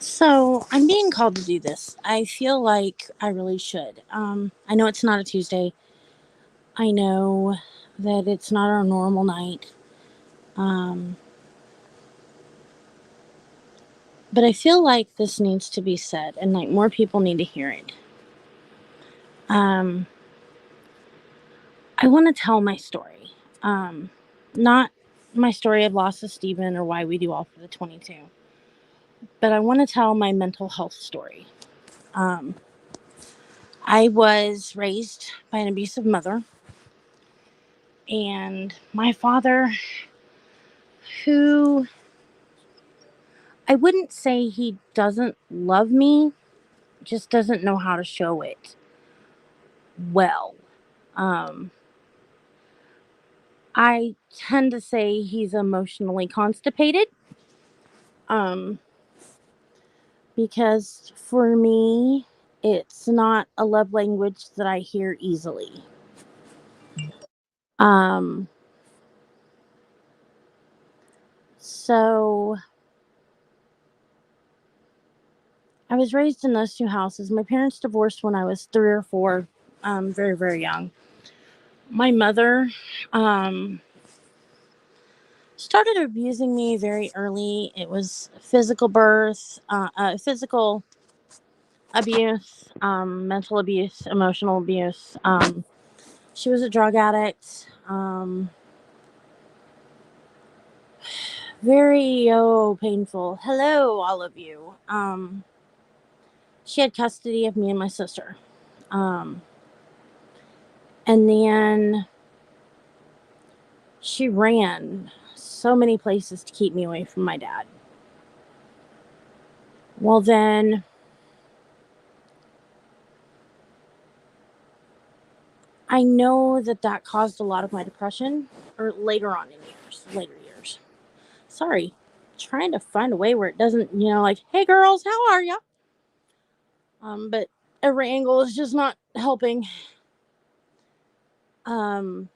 So I'm being called to do this. I feel like I really should. I know it's not a Tuesday. I know that it's not our normal night. Um, but I feel like this needs to be said, and like more people need to hear it. Um, I want to tell my story. Not my story of loss of Stephen or why we do all for the 22, but I want to tell my mental health story. Um, I was raised by an abusive mother, and my father, who I wouldn't say he doesn't love me, just doesn't know how to show it well. Um, I tend to say he's emotionally constipated, um, because for me, it's not a love language that I hear easily. Um, so I was raised in those two houses. My parents divorced when I was 3 or 4, very, very young. My mother, um, started abusing me very early. It was physical abuse, mental abuse, emotional abuse. She was a drug addict. Very painful. Hello, all of you. She had custody of me and my sister. Um, and then she ran so many places to keep me away from my dad. Well, then I know that caused a lot of my depression, or later on in later years. Sorry, trying to find a way where it doesn't, like, hey girls, how are ya? But every angle is just not helping. Um,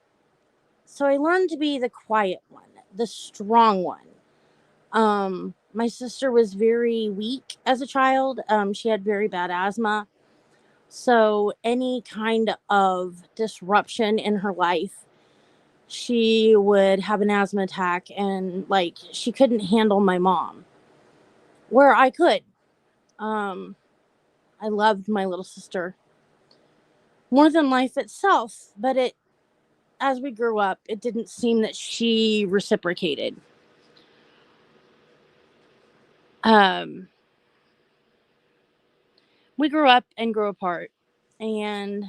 so I learned to be the quiet one, the strong one. My sister was very weak as a child. She had very bad asthma. So any kind of disruption in her life, she would have an asthma attack, and like she couldn't handle my mom, where I could. Um, I loved my little sister more than life itself, but as we grew up, it didn't seem that she reciprocated. Um, we grew up and grew apart, and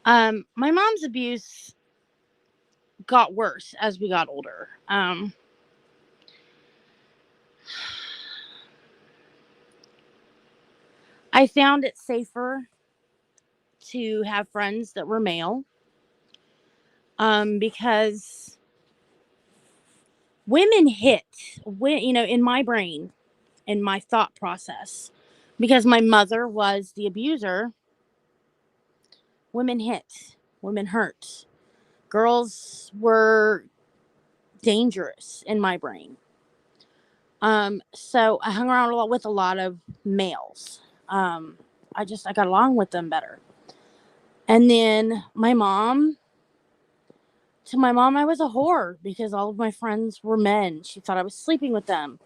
my mom's abuse got worse as we got older. I found it safer to have friends that were male, because women hit, in my brain, in my thought process, because my mother was the abuser. Women hit, women hurt, girls were dangerous in my brain. So I hung around with a lot of males. I got along with them better. And then to my mom, I was a whore because all of my friends were men. She thought I was sleeping with them,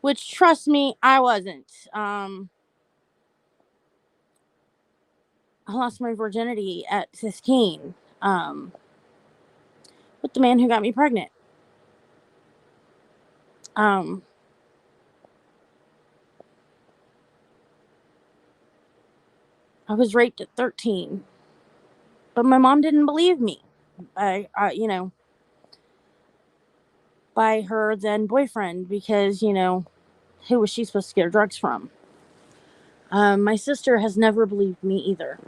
which, trust me, I wasn't. I lost my virginity at 15, with the man who got me pregnant. Um, I was raped at 13, but my mom didn't believe me. By her then boyfriend, because, who was she supposed to get her drugs from? My sister has never believed me either.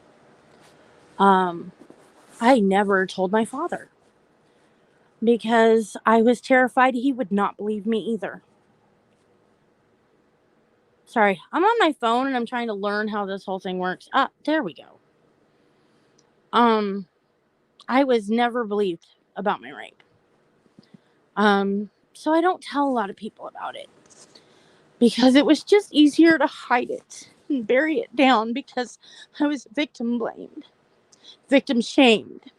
Um, I never told my father because I was terrified he would not believe me either. Sorry, I'm on my phone and I'm trying to learn how this whole thing works. There we go. I was never believed about my rape. So I don't tell a lot of people about it. because it was just easier to hide it and bury it down because I was victim blamed, victim shamed.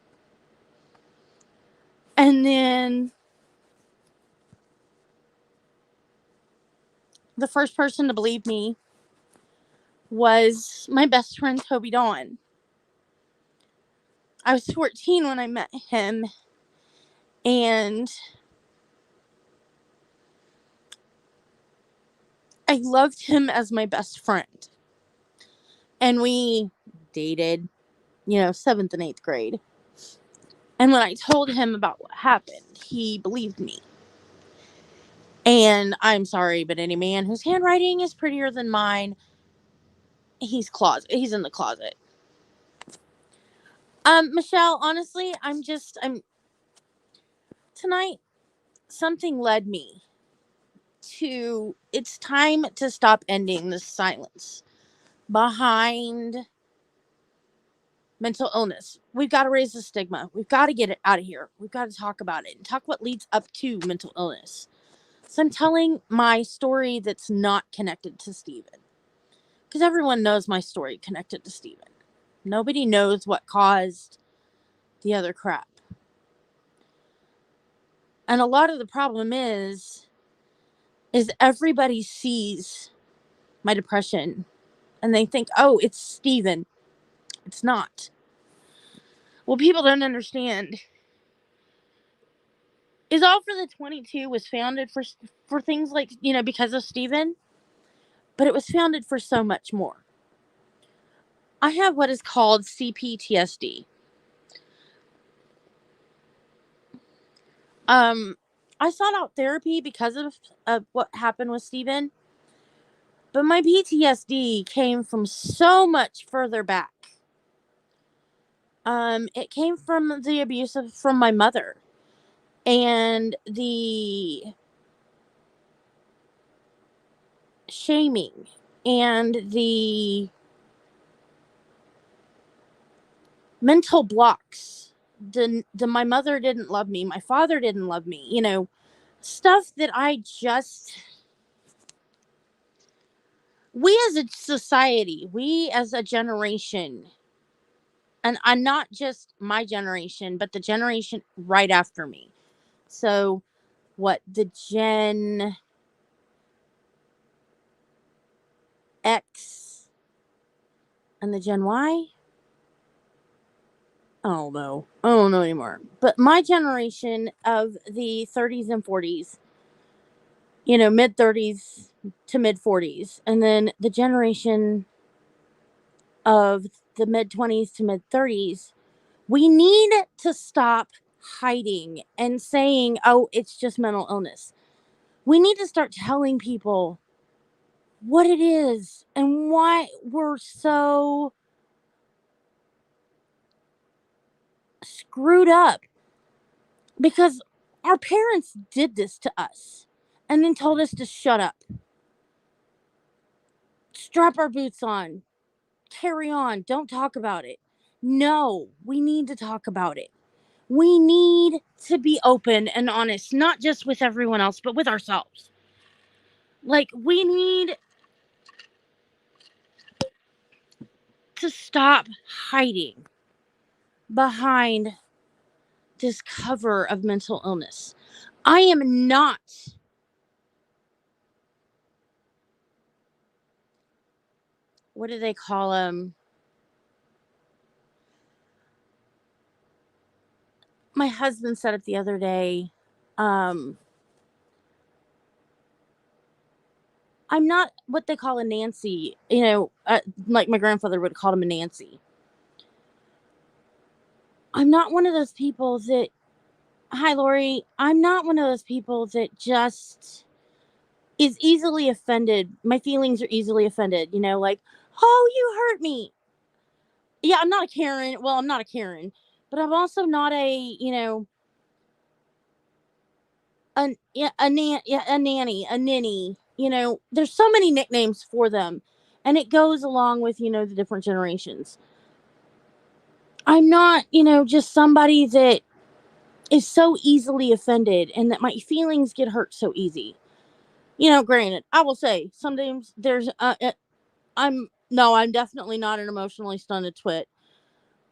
And then the first person to believe me was my best friend, Toby Dawn. I was 14 when I met him, and I loved him as my best friend. And we dated, 7th and 8th grade. And when I told him about what happened, he believed me. And I'm sorry, but any man whose handwriting is prettier than mine, he's in the closet. Michelle, honestly, I'm tonight, something led me to, it's time to stop ending the silence behind mental illness. We've got to raise the stigma. We've got to get it out of here. We've got to talk about it and talk what leads up to mental illness. So I'm telling my story that's not connected to Stephen, because everyone knows my story connected to Stephen. Nobody knows what caused the other crap. And a lot of the problem is everybody sees my depression and they think, oh, it's Stephen. It's not. What people don't understand is All for the 22 was founded for things like, because of Stephen, but it was founded for so much more. I have what is called CPTSD. I sought out therapy because of what happened with Stephen, but my PTSD came from so much further back. It came from the abuse from my mother and the shaming and the mental blocks. My mother didn't love me. My father didn't love me. Stuff that we as a society, we as a generation, and I'm not just my generation, but the generation right after me. So the Gen X and the Gen Y? I don't know. I don't know anymore. But my generation of the 30s and 40s, mid 30s to mid 40s, and then the generation of the mid 20s to mid 30s, we need to stop hiding and saying, oh, it's just mental illness. We need to start telling people what it is and why we're so screwed up, because our parents did this to us and then told us to shut up, strap our boots on, carry on, don't talk about it. No, we need to talk about it. We need to be open and honest, not just with everyone else, but with ourselves. We need to stop hiding behind this cover of mental illness. I am not what do they call them? My husband said it the other day. I'm not what they call a Nancy, like my grandfather would call him a Nancy. I'm not one of those people that, hi, Lori, I'm not one of those people that just is easily offended. My feelings are easily offended, like, oh, you hurt me. Yeah, I'm not a Karen. Well, I'm not a Karen, but I'm also not a, a nanny, a ninny. There's so many nicknames for them, and it goes along with, the different generations. I'm not, just somebody that is so easily offended and that my feelings get hurt so easy. Granted, I will say sometimes there's I'm no, I'm definitely not an emotionally stunted twit.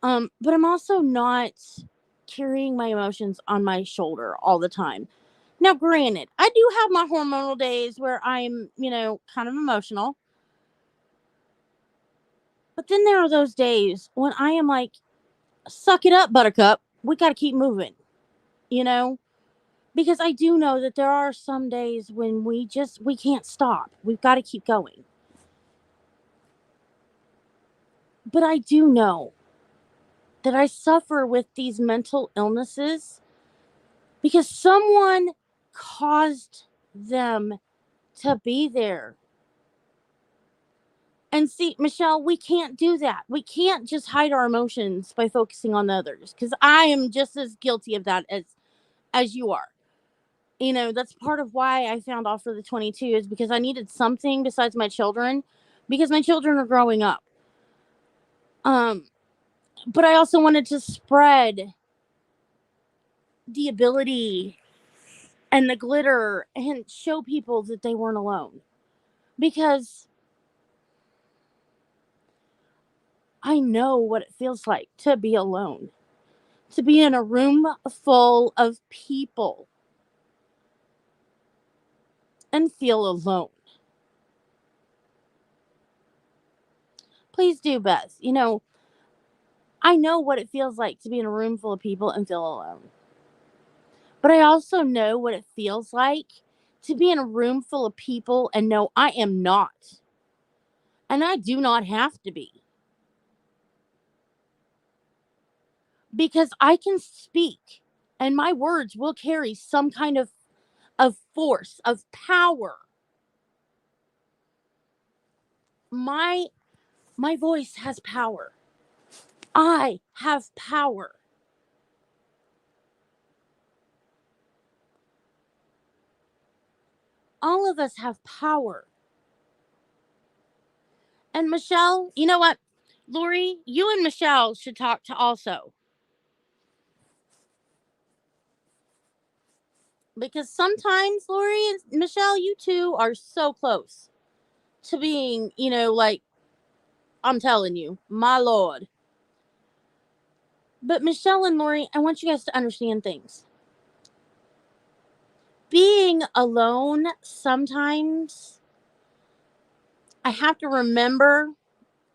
But I'm also not carrying my emotions on my shoulder all the time. Now, granted, I do have my hormonal days where I'm, kind of emotional. But then there are those days when I am like, suck it up, buttercup. We got to keep moving, you know? Because I do know that there are some days when we can't stop. We've got to keep going. But I do know that I suffer with these mental illnesses because someone caused them to be there. And see, Michelle, we can't do that. We can't just hide our emotions by focusing on the others because I am just as guilty of that as you are. That's part of why I found off for the 22 is because I needed something besides my children because my children are growing up. Um but I also wanted to spread the ability and the glitter and show people that they weren't alone because I know what it feels like to be alone, to be in a room full of people and feel alone. Please do, Beth. I know what it feels like to be in a room full of people and feel alone. But I also know what it feels like to be in a room full of people and know I am not. And I do not have to be. Because I can speak and my words will carry some kind of force, of power. My voice has power. I have power. All of us have power. And Michelle, you know what? Lori, you and Michelle should talk to also. Because sometimes, Lori and Michelle, you two are so close to being, like, I'm telling you, my lord. But Michelle and Lori, I want you guys to understand things. Being alone, sometimes I have to remember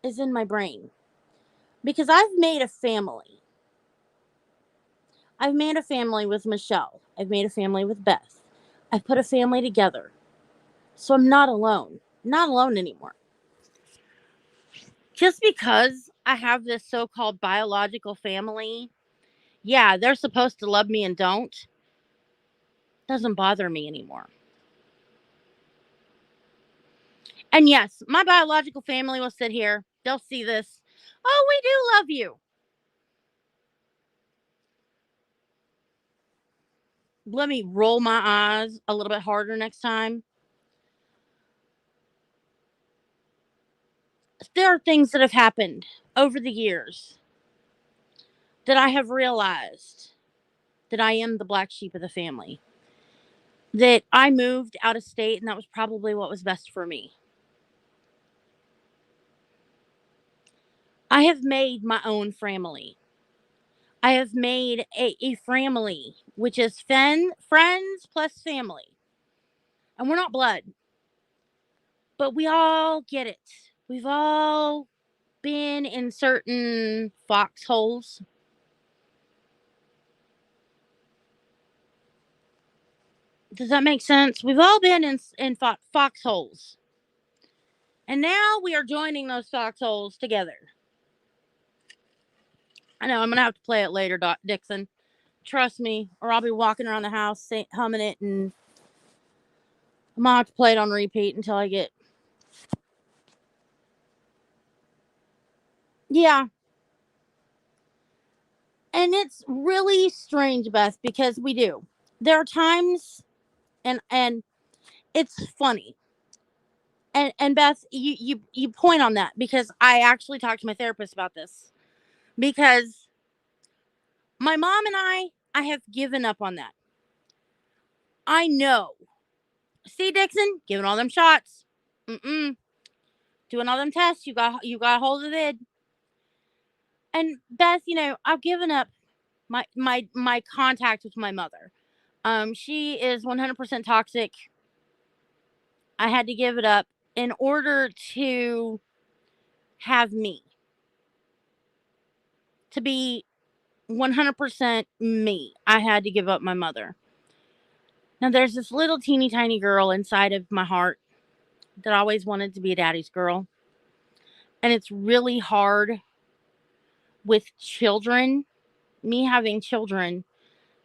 is in my brain. Because I've made a family. I've made a family with Michelle. I've made a family with Beth. I've put a family together. So I'm not alone. Not alone anymore. Just because I have this so called biological family, yeah, they're supposed to love me and don't, doesn't bother me anymore. And yes, my biological family will sit here. They'll see this. Oh, we do love you. Let me roll my eyes a little bit harder next time. There are things that have happened over the years that I have realized that I am the black sheep of the family. That I moved out of state and that was probably what was best for me. I have made my own family. I have made a family, which is friends plus family. And we're not blood, but we all get it. We've all been in certain foxholes. Does that make sense? We've all been in foxholes. And now we are joining those foxholes together. I know I'm going to have to play it later, Dixon. Trust me, or I'll be walking around the house humming it, and I'm going to have to play it on repeat until I get. Yeah. And it's really strange, Beth, because we do. There are times, and it's funny. And Beth, you point on that because I actually talked to my therapist about this because my mom and I have given up on that. I know See, Dixon, giving all them shots. Doing all them tests. You got a hold of it. And Beth, I've given up my contact with my mother. She is 100% toxic. I had to give it up in order to have me, to be 100% me. I had to give up my mother. Now, there's this little teeny tiny girl inside of my heart that always wanted to be a daddy's girl. And it's really hard with children, me having children,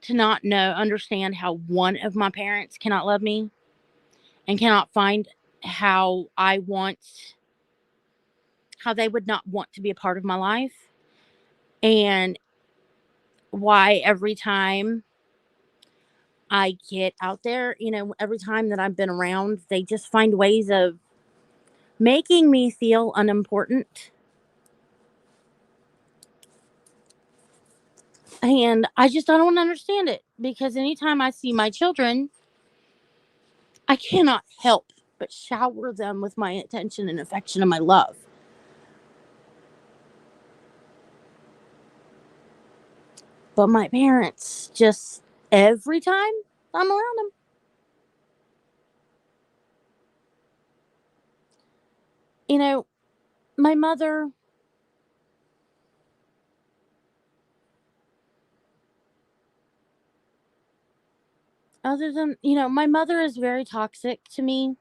to not understand how one of my parents cannot love me and cannot find how how they would not want to be a part of my life. And why every time I get out there, every time that I've been around, they just find ways of making me feel unimportant. And I don't understand it, because anytime I see my children, I cannot help but shower them with my attention and affection and my love. But my parents, just every time I'm around them, my mother, other than, my mother is very toxic to me.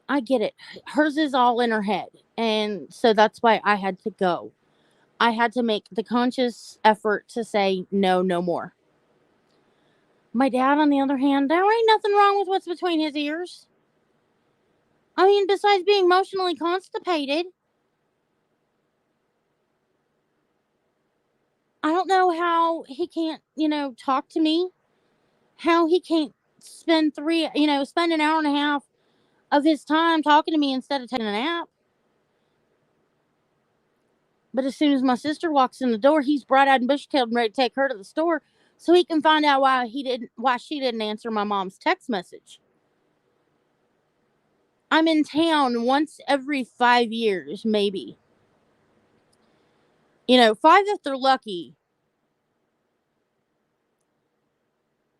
I get it. Hers is all in her head. And so that's why I had to go. I had to make the conscious effort to say, no, no more. My dad, on the other hand, there ain't nothing wrong with what's between his ears. I mean, besides being emotionally constipated, I don't know how he can't, talk to me. How he can't spend an hour and a half of his time talking to me instead of taking a nap. But as soon as my sister walks in the door, he's bright-eyed and bushy-tailed and ready to take her to the store so he can find out why she didn't answer my mom's text message. I'm in town once every 5 years, maybe. 5 if they're lucky.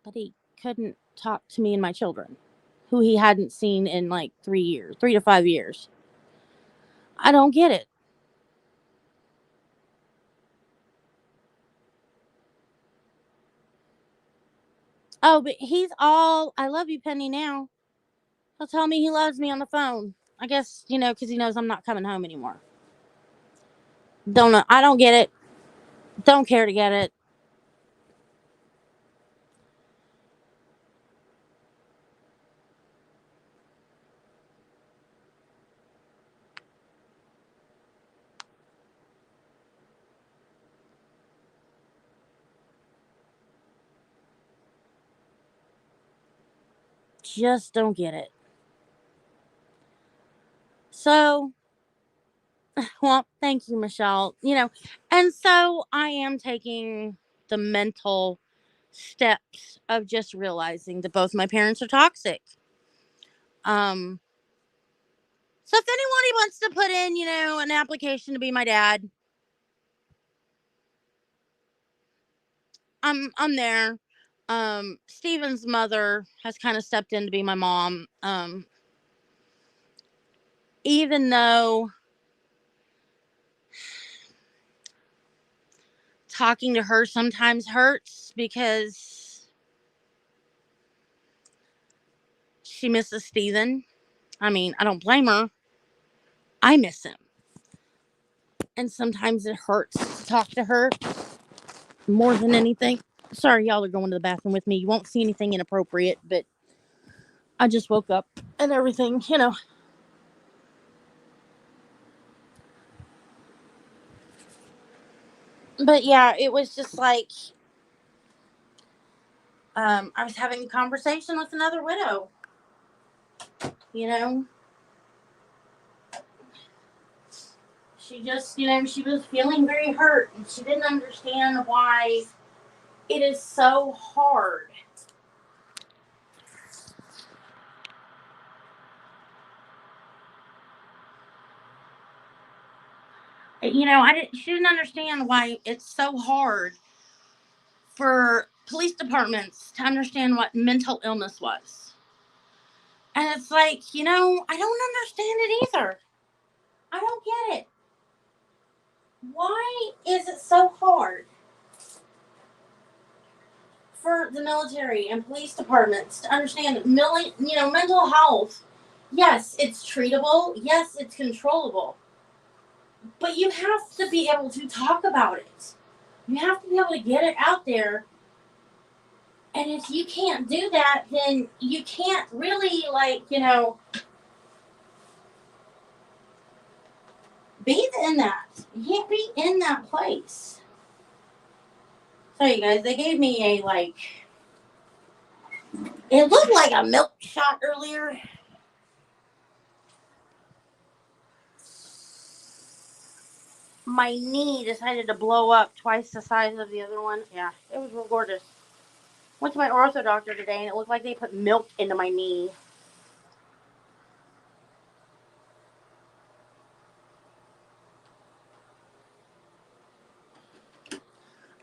But he couldn't talk to me and my children, who he hadn't seen in like 3 to 5 years. I don't get it. Oh, but he's all, I love you, Penny, now. He'll tell me he loves me on the phone. I guess, because he knows I'm not coming home anymore. Don't know. I don't get it. Don't care to get it. Just don't get it. So, well, thank you, Michelle. And so I am taking the mental steps of just realizing that both my parents are toxic. Um, so if anybody wants to put in, an application to be my dad, I'm there. Steven's mother has kind of stepped in to be my mom. Even though talking to her sometimes hurts because she misses Steven. I mean, I don't blame her. I miss him. And sometimes it hurts to talk to her more than anything. Sorry, y'all are going to the bathroom with me. You won't see anything inappropriate, but I just woke up and everything. But yeah, it was just like I was having a conversation with another widow. You know, she just, she was feeling very hurt and she didn't understand why it is so hard She didn't understand why it's so hard for police departments to understand what mental illness was. And it's like, I don't understand it either. I don't get it. Why is it so hard for the military and police departments to understand that mental health? Yes, it's treatable. Yes, it's controllable. But you have to be able to talk about it. You have to be able to get it out there. And if you can't do that, then you can't really, be in that. You can't be in that place. So, you guys, they gave me it looked like a milk shot earlier. My knee decided to blow up twice the size of the other one. Yeah, it was real gorgeous. Went to my ortho doctor today, and it looked like they put milk into my knee.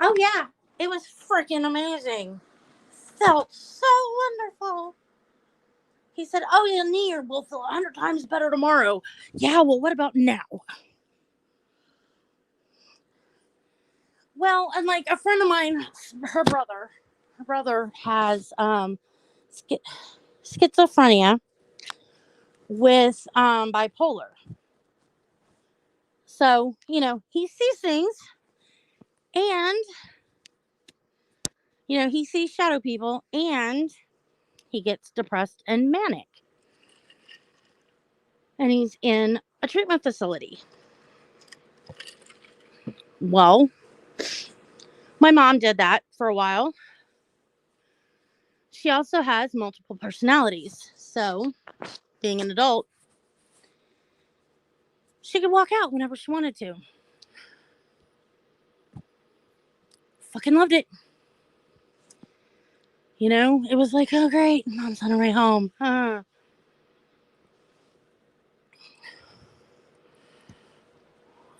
Oh, yeah. It was freaking amazing. Felt so wonderful. He said, oh, your knee will feel 100 times better tomorrow. Yeah, well, what about now? Well, and a friend of mine, her brother has schizophrenia with bipolar. So, he sees things, and, he sees shadow people, and he gets depressed and manic. And he's in a treatment facility. Well, my mom did that for a while. She also has multiple personalities. So, being an adult, she could walk out whenever she wanted to. Fucking loved it. It was like, oh, great. Mom's on her way home.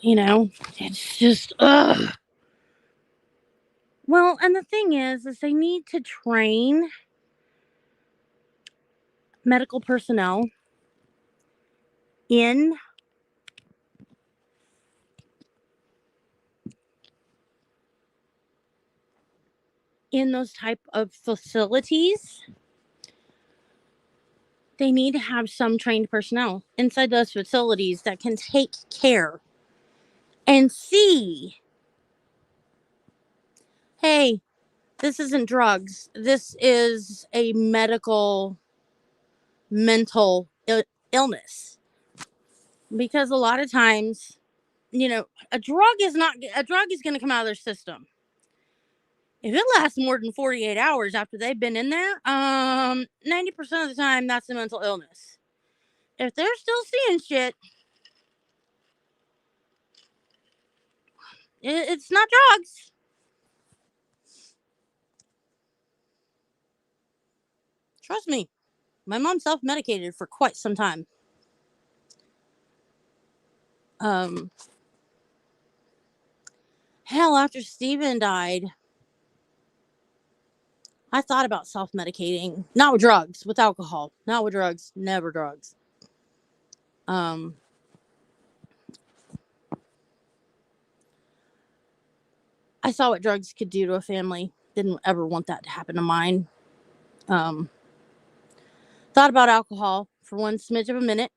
It's just, ugh. Well, and the thing is they need to train medical personnel in those type of facilities. They need to have some trained personnel inside those facilities that can take care and see, hey, this isn't drugs. This is a mental illness. Because a lot of times, a drug is going to come out of their system. If it lasts more than 48 hours after they've been in there, 90% of the time, that's a mental illness. If they're still seeing shit, it's not drugs. Trust me, my mom self-medicated for quite some time. Hell, after Steven died, I thought about self-medicating. Not with drugs, with alcohol. Not with drugs, never drugs. I saw what drugs could do to a family. Didn't ever want that to happen to mine. Thought about alcohol for one smidge of a minute.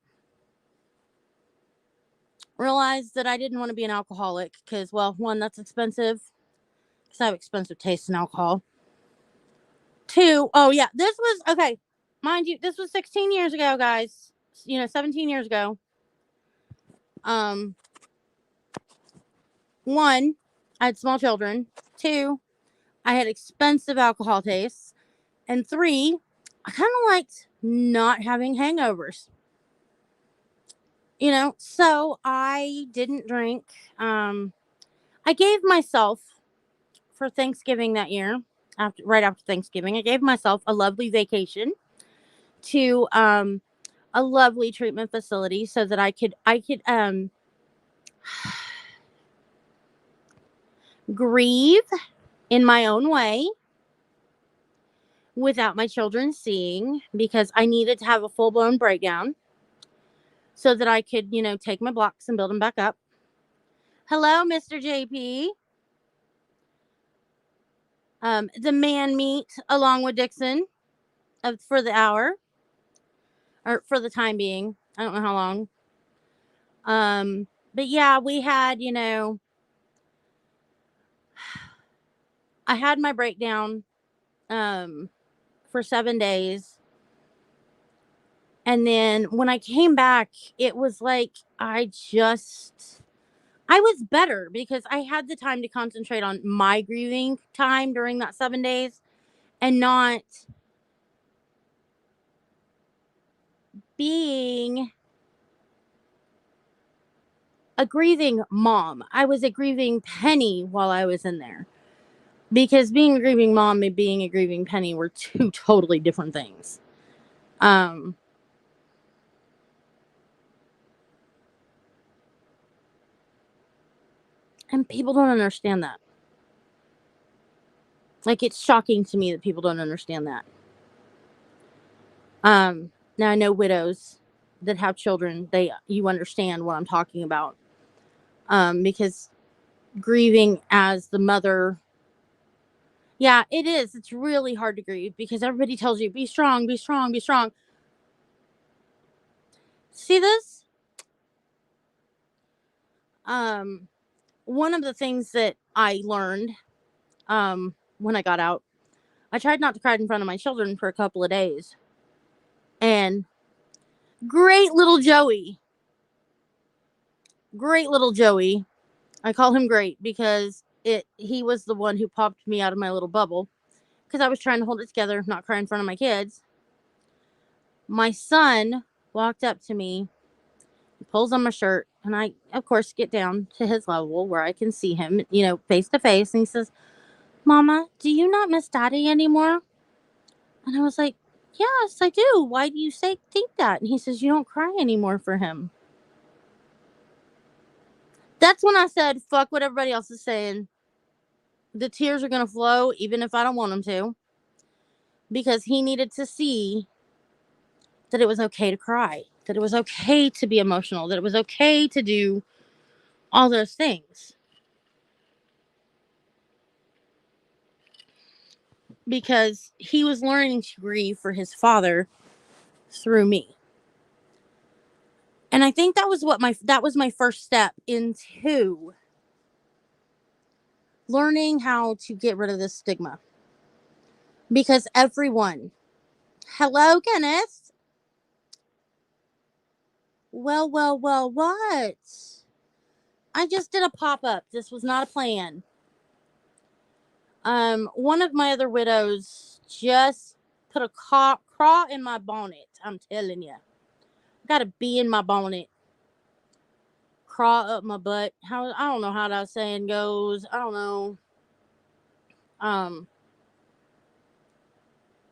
Realized that I didn't want to be an alcoholic because, well, one, that's expensive. Because I have expensive taste in alcohol. Two, oh yeah, this was, okay, mind you, this was 16 years ago, guys. 17 years ago. One, I had small children. Two, I had expensive alcohol tastes. And three, I kind of liked not having hangovers. So I didn't drink. I gave myself, for Thanksgiving that year, right after Thanksgiving, I gave myself a lovely vacation to a lovely treatment facility so that I could grieve in my own way without my children seeing, because I needed to have a full-blown breakdown so that I could, take my blocks and build them back up. Hello, Mr. JP. The man meet along with Dixon for the hour, or for the time being. I don't know how long. But yeah, we had, I had my breakdown for 7 days. And then when I came back, it was like I was better because I had the time to concentrate on my grieving time during that 7 days and not being a grieving mom. I was a grieving Penny while I was in there. Because being a grieving mom and being a grieving Penny were two totally different things. And people don't understand that. Like, it's shocking to me that people don't understand that. Now I know widows that have children, you understand what I'm talking about. Because grieving as the mother, yeah, it is. It's really hard to grieve because everybody tells you, be strong, be strong, be strong. See this? One of the things that I learned, when I got out, I tried not to cry in front of my children for a couple of days. And great little Joey, I call him great because he was the one who popped me out of my little bubble because I was trying to hold it together, not cry in front of my kids. My son walked up to me, he pulls on my shirt, and I, of course, get down to his level where I can see him, face to face, and he says, Mama, do you not miss Daddy anymore? And I was like, yes, I do. Why do you think that? And he says, you don't cry anymore for him. That's when I said, fuck what everybody else is saying. The tears are going to flow, even if I don't want them to. Because he needed to see that it was okay to cry. That it was okay to be emotional. That it was okay to do all those things. Because he was learning to grieve for his father through me. And I think that was my first step into learning how to get rid of this stigma. Because everyone, hello, Kenneth. Well, what? I just did a pop-up. This was not a plan. One of my other widows just put a craw in my bonnet. I'm telling you. Got a bee in my bonnet. Craw up my butt. I don't know how that saying goes. I don't know.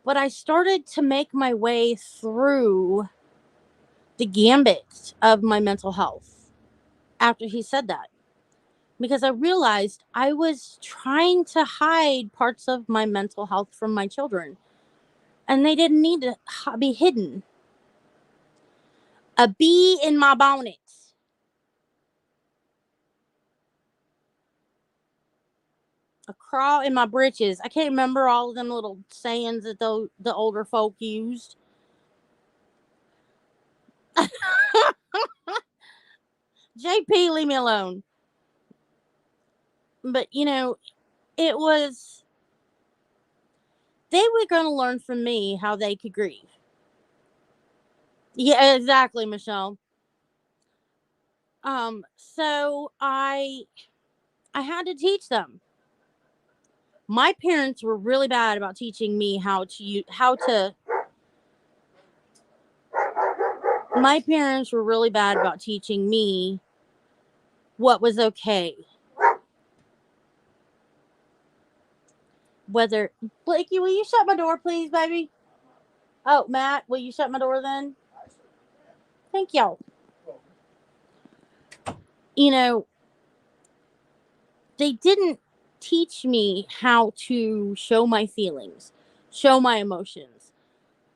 But I started to make my way through the gambit of my mental health after he said that. Because I realized I was trying to hide parts of my mental health from my children. And they didn't need to be hidden. A bee in my bonnet. A craw in my britches. I can't remember all of them little sayings that the older folk used. JP, leave me alone. But, it was... They were going to learn from me how they could grieve. Yeah, exactly, Michelle. So I had to teach them. My parents were really bad about teaching me my parents were really bad about teaching me what was okay. Whether, Blakey, will you shut my door, please, baby? Oh, Matt, will you shut my door then? Thank y'all. They didn't teach me how to show my feelings, show my emotions,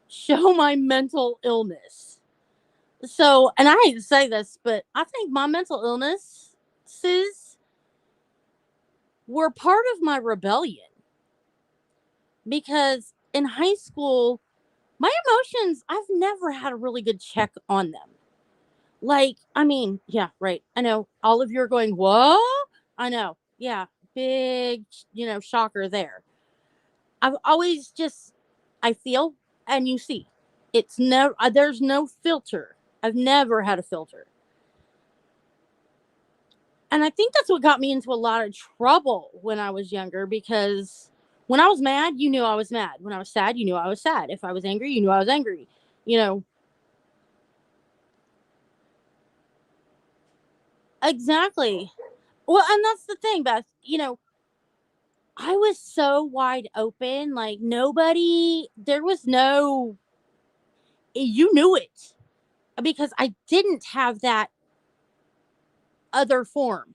show my mental illness. So, and I hate to say this, but I think my mental illnesses were part of my rebellion because in high school, my emotions, I've never had a really good check on them. Like, I mean, yeah, right. I know all of you are going, what? I know. Yeah, big, shocker there. I've always just, I feel and you see. It's no, there's no filter. I've never had a filter. And I think that's what got me into a lot of trouble when I was younger because when I was mad, you knew I was mad. When I was sad, you knew I was sad. If I was angry, you knew I was angry. You know, exactly. Well, and that's the thing, Beth. I was so wide open. Like, nobody, there was no, you knew it because I didn't have that other form.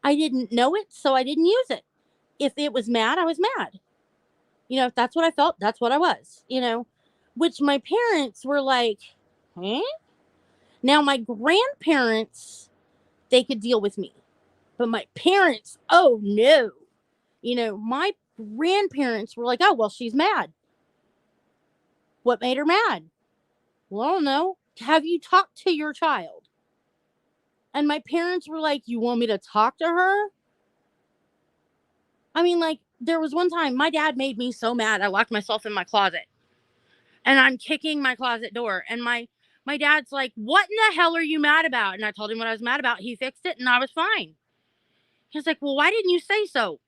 I didn't know it, so I didn't use it. If it was mad, I was mad. If that's what I felt, that's what I was. Which my parents were like, huh? Now, my grandparents, they could deal with me. But my parents, oh no. My grandparents were like, oh, well, she's mad. What made her mad? Well, I don't know. Have you talked to your child? And my parents were like, you want me to talk to her? I mean, like, there was one time my dad made me so mad, I locked myself in my closet. And I'm kicking my closet door. And my dad's like, what in the hell are you mad about? And I told him what I was mad about. He fixed it and I was fine. He's like, well, why didn't you say so?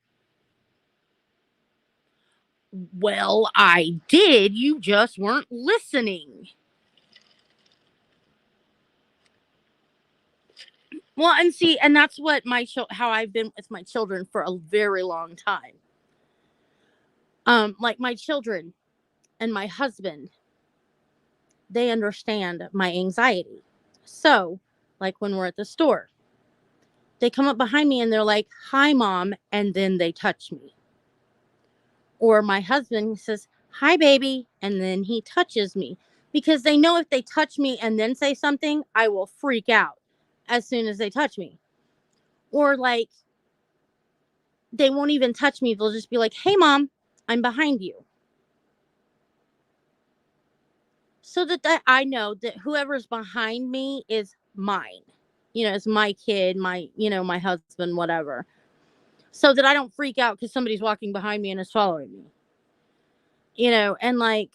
Well, I did. You just weren't listening. Well, and see, and that's what how I've been with my children for a very long time. Like my children and my husband, they understand my anxiety. So, like when we're at the store, they come up behind me and they're like, "Hi, mom," and then they touch me. Or my husband says, "Hi, baby," and then he touches me because they know if they touch me and then say something, I will freak out as soon as they touch me. Or like they won't even touch me. They'll just be like, "Hey, mom, I'm behind you." So that I know that whoever's behind me is mine. It's my kid, my husband, whatever. So that I don't freak out because somebody's walking behind me and is following me. And like,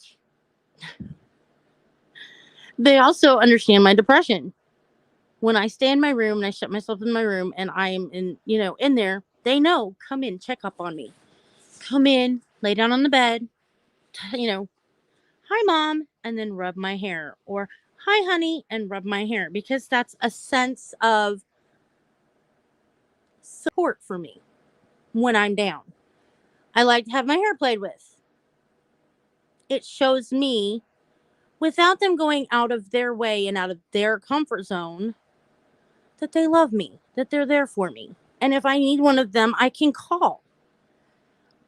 they also understand my depression. When I stay in my room and I shut myself in my room and I'm in there, they know, come in, check up on me. Come in, lay down on the bed, hi, mom, and then rub my hair. Or, hi, honey, and rub my hair. Because that's a sense of support for me when I'm down. I like to have my hair played with. It shows me, without them going out of their way and out of their comfort zone, that they love me, that they're there for me. And if I need one of them, I can call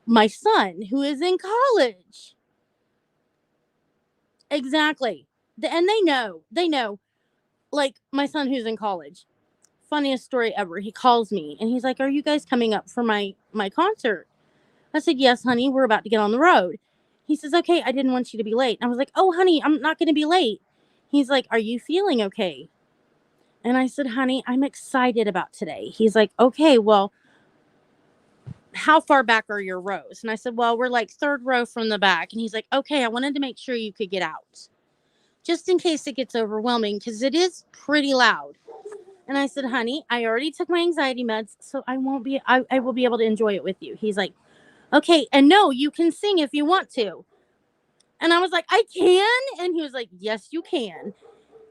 my son who is in college. Exactly. And they know, like my son who's in college. Funniest story ever. He calls me and he's like, "Are you guys coming up for my concert?" I said, "Yes, honey, we're about to get on the road." He says, "Okay, I didn't want you to be late." And I was like, "Oh, honey, I'm not going to be late." He's like, "Are you feeling okay?" And I said, "Honey, I'm excited about today." He's like, "Okay, well, how far back are your rows?" And I said, "Well, we're like third row from the back." And he's like, "Okay, I wanted to make sure you could get out just in case it gets overwhelming because it is pretty loud." And I said, "Honey, I already took my anxiety meds, so I will be able to enjoy it with you." He's like, "Okay, and no, you can sing if you want to." And I was like, "I can?" And he was like, "Yes, you can."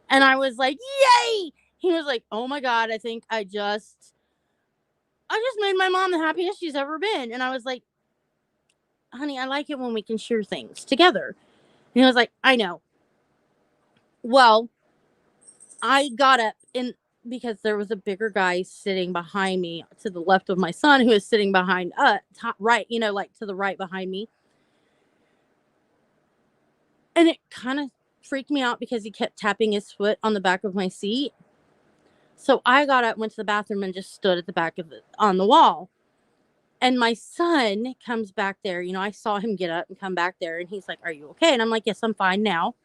And I was like, "Yay!" He was like, "Oh my God, I think I just made my mom the happiest she's ever been." And I was like, "Honey, I like it when we can share things together." And he was like, "I know." Well, I got up and because there was a bigger guy sitting behind me to the left of my son who is sitting behind right, like to the right behind me. And it kind of freaked me out because he kept tapping his foot on the back of my seat. So I got up, went to the bathroom, and just stood at the back of it on the wall. And my son comes back there. I saw him get up and come back there, and he's like, "Are you okay?" And I'm like, "Yes, I'm fine now."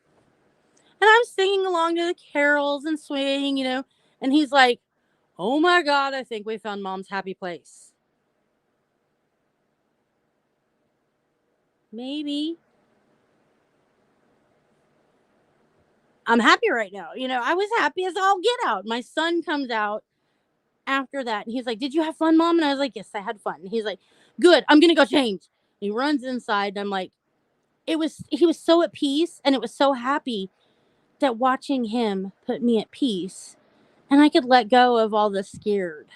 And I'm singing along to the carols and swaying. And he's like, "Oh my God, I think we found Mom's happy place." Maybe. I'm happy right now. I was happy as all get out. My son comes out after that and he's like, "Did you have fun, Mom?" And I was like, "Yes, I had fun." And he's like, "Good, I'm gonna go change." He runs inside and I'm like, he was so at peace, and it was so happy that watching him put me at peace, and I could let go of all the scared.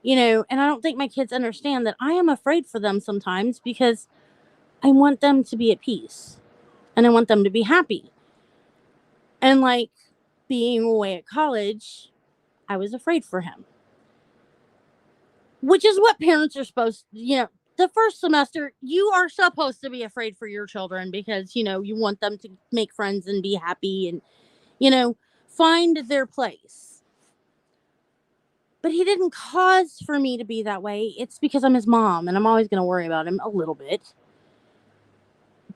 And I don't think my kids understand that I am afraid for them sometimes because I want them to be at peace and I want them to be happy. And like being away at college, I was afraid for him, which is what parents are supposed to, the first semester, you are supposed to be afraid for your children because, you want them to make friends and be happy and, find their place. But he didn't cause for me to be that way. It's because I'm his mom and I'm always going to worry about him a little bit.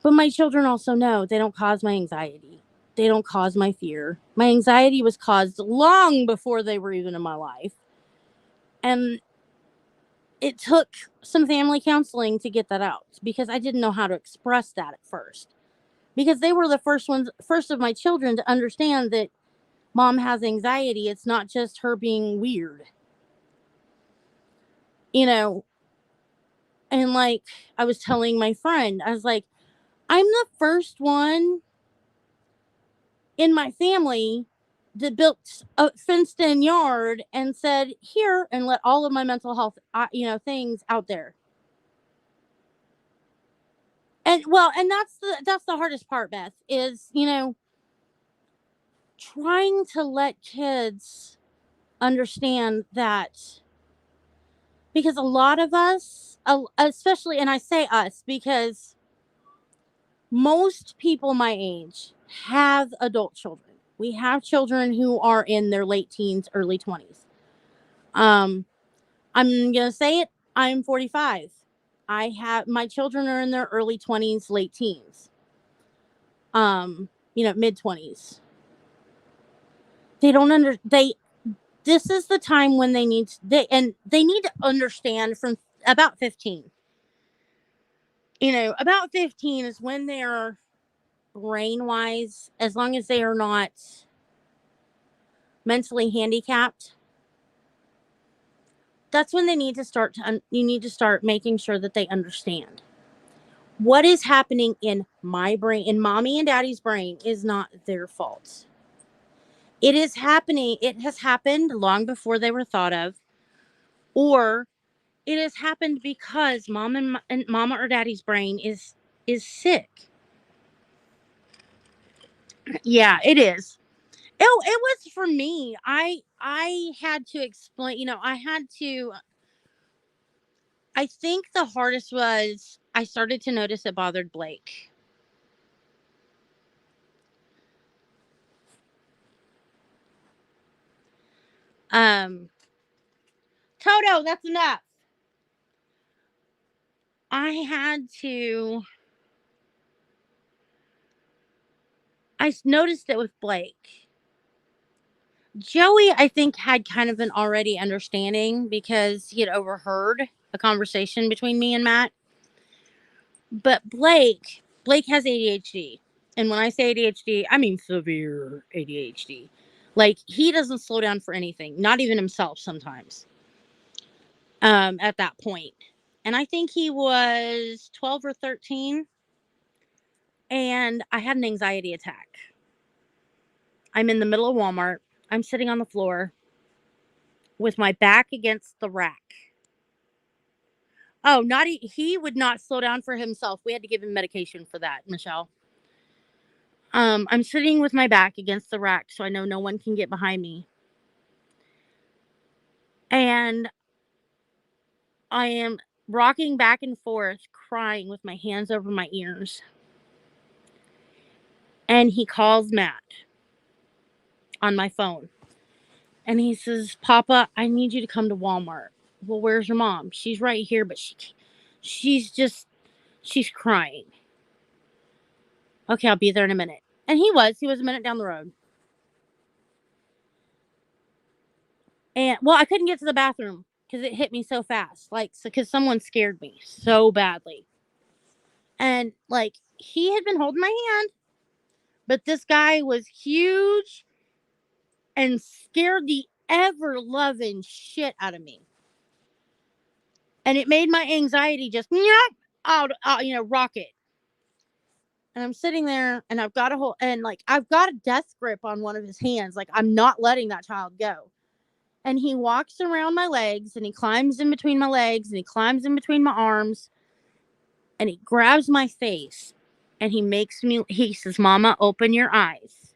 But my children also know they don't cause my anxiety. They don't cause my fear. My anxiety was caused long before they were even in my life. And it took some family counseling to get that out because I didn't know how to express that at first. Because they were the first of my children to understand that Mom has anxiety. It's not just her being weird. You know, and like I was telling my friend, I was like, I'm the first one in my family that built a fenced in yard and said, "Here," and let all of my mental health, things out there. And that's the hardest part, Beth, is, trying to let kids understand that, because a lot of us, especially, and I say us because most people my age have adult children. We have children who are in their late teens, early 20s. I'm going to say it. I'm 45. I have my children are in their early 20s, late teens. Mid 20s. They don't this is the time when they need to understand from about 15. About 15 is when they're brain wise, as long as they are not mentally handicapped. That's when they need to you need to start making sure that they understand what is happening in my brain, in mommy and daddy's brain, is not their fault. It is happening. It has happened long before they were thought of, or it has happened because mama or daddy's brain is sick. Yeah, it is. It was for me. I had to explain. I think the hardest was I started to notice it bothered Blake. Um, Toto, that's enough. I had to. I noticed it with Blake. Joey, I think, had kind of an already understanding because he had overheard a conversation between me and Matt. But Blake has ADHD. And when I say ADHD, I mean severe ADHD. Like, he doesn't slow down for anything, not even himself sometimes, at that point. And I think he was 12 or 13. And I had an anxiety attack. I'm in the middle of Walmart. I'm sitting on the floor with my back against the rack. Oh, he would not slow down for himself. We had to give him medication for that, Michelle. I'm sitting with my back against the rack so I know no one can get behind me. And I am rocking back and forth, crying with my hands over my ears. And he calls Matt on my phone. And he says, Papa, I need you to come to Walmart. Well, where's your mom? She's right here, but she's crying. Okay, I'll be there in a minute. And he was a minute down the road. And well, I couldn't get to the bathroom because it hit me so fast. Like, because someone scared me so badly. And like, he had been holding my hand, but this guy was huge and scared the ever loving shit out of me. And it made my anxiety just out, rocket. And I'm sitting there and I've got I've got a death grip on one of his hands. Like, I'm not letting that child go. And he walks around my legs and he climbs in between my legs and he climbs in between my arms and he grabs my face and he says, Mama, open your eyes.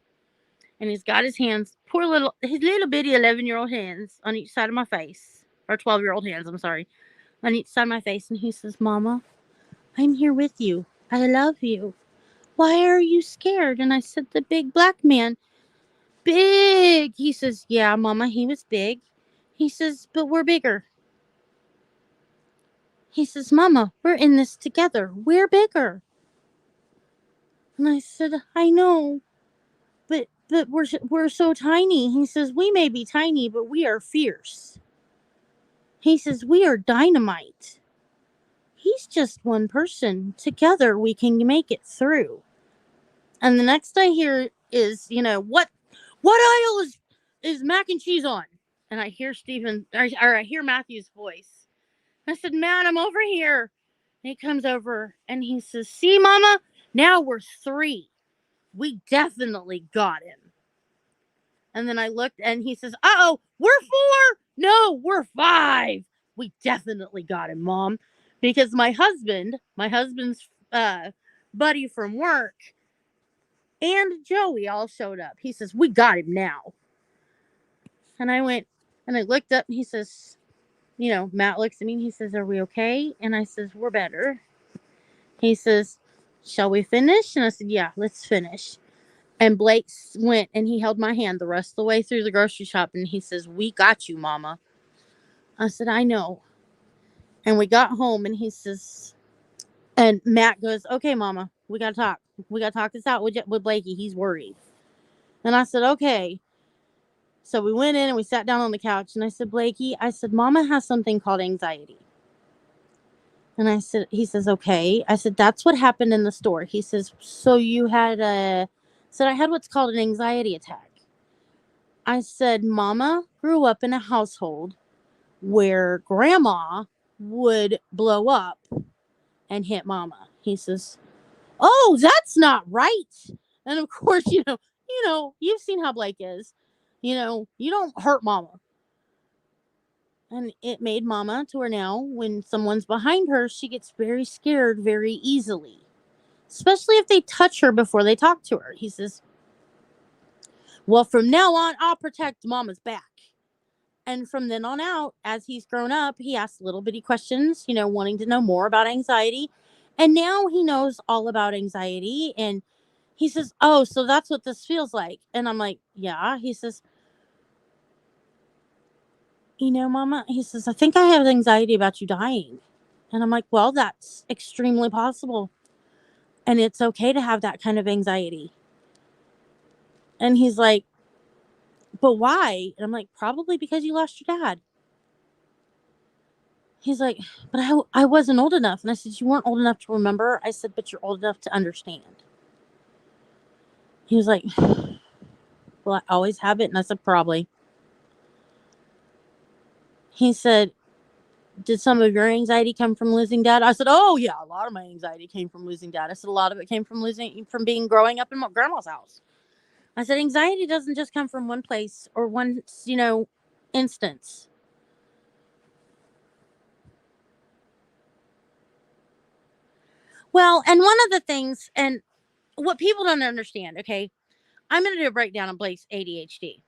And he's got his little bitty 11-year-old hands on each side of my face, or 12-year-old hands, I'm sorry, on each side of my face. And he says, Mama, I'm here with you. I love you. Why are you scared? And I said, the big black man. Big. He says, yeah, Mama, he was big. He says, but we're bigger. He says, Mama, we're in this together. We're bigger. And I said, I know, but we're so tiny. He says, we may be tiny, but we are fierce. He says, we are dynamite. He's just one person. Together we can make it through. And the next I hear is, what aisle is mac and cheese on? And I hear I hear Matthew's voice. I said, Matt, I'm over here. And he comes over and he says, see, Mama, now we're 3. We definitely got him. And then I looked and he says, uh-oh, we're 4. No, we're 5. We definitely got him, Mom. Because my husband's buddy from work, and Joey all showed up. He says, we got him now. And I went and I looked up and he says, Matt looks at me and he says, are we okay? And I says, we're better. He says, shall we finish? And I said, yeah, let's finish. And Blake went and he held my hand the rest of the way through the grocery shop. And he says, we got you, Mama. I said, I know. And we got home and he says, and Matt goes, okay, Mama, we got to talk. We got to talk this out with Blakey. He's worried. And I said, okay. So we went in and we sat down on the couch. And I said, Blakey, Mama has something called anxiety. And he says, okay. I said, that's what happened in the store. He says, so you had I had what's called an anxiety attack. I said, Mama grew up in a household where Grandma would blow up and hit Mama. He says, oh, that's not right. And of course, you've seen how Blake is. You don't hurt Mama. And it made Mama to where now when someone's behind her, she gets very scared very easily. Especially if they touch her before they talk to her. He says, well, from now on, I'll protect Mama's back. And from then on out, as he's grown up, he asks little bitty questions, wanting to know more about anxiety. And now he knows all about anxiety. And he says, oh, so that's what this feels like. And I'm like, yeah. He says, Mama, he says, I think I have anxiety about you dying. And I'm like, well, that's extremely possible. And it's okay to have that kind of anxiety. And he's like, but why? And I'm like, probably because you lost your dad. He's like, but I wasn't old enough. And I said, you weren't old enough to remember. I said, but you're old enough to understand. He was like, well, I always have it. And I said, probably. He said, did some of your anxiety come from losing dad? I said, oh yeah, a lot of my anxiety came from losing dad. I said, a lot of it came from growing up in my grandma's house. I said, anxiety doesn't just come from one place or one, instance. Well, and one of the things, and what people don't understand, okay, I'm going to do a breakdown of Blake's ADHD.